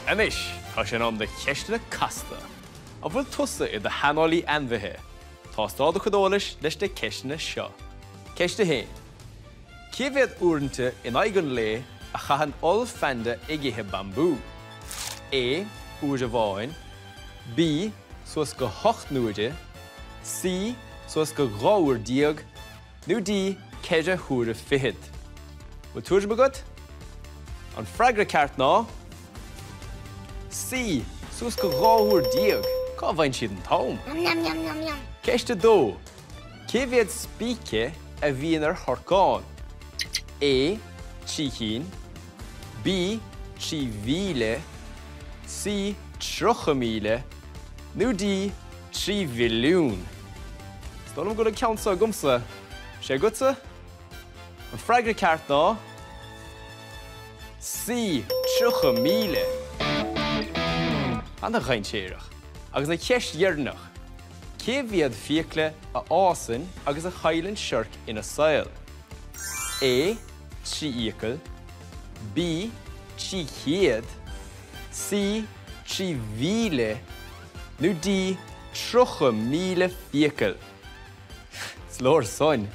Anish, tá sin am de Ceisteanna Casta. A bhfuil tusa I de shaineolaithe ainmhithe. Tá stáda chudólis leis de Ceisteanna seo. Ceiste héin. Céad uaireanta in aigean le a chahan fenda igithe bambú. A. Uair bháin. B. Suas go 8 nuaide. C. Suas go 2 uair diaag. nó D. Ceithre thuaire fihid. Bhfuil tuair bagad? An freagra ceart ná. C. Suas go 2 uair diaag. Cá bhain siad an tom. Yum. Ceiste dó. Céad spíce a bhíonn ar thorcáin. A. Tríchín. B. 3,000. C. 3,000. nó D. 3,000,000. Stólam go le ceansa gumsa. Sé gutsa? An freagra ceart ná. C. 3,000. Anna chain séireach. Agus na ceist dhearnach. Céad fiacla a ásan agus a chailann seirc ina saoil. A. 3 íocail. B. 3,000. C. 3,000. nó D. 3,000 fiacla. Slór son.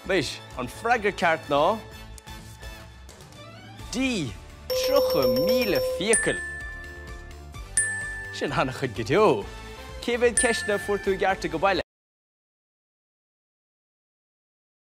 Leis, an freagra ceart ná. D. 3,000 fiacla. Sin hanna chud go deo. Céad ceistena fuair tú gearrta go baile.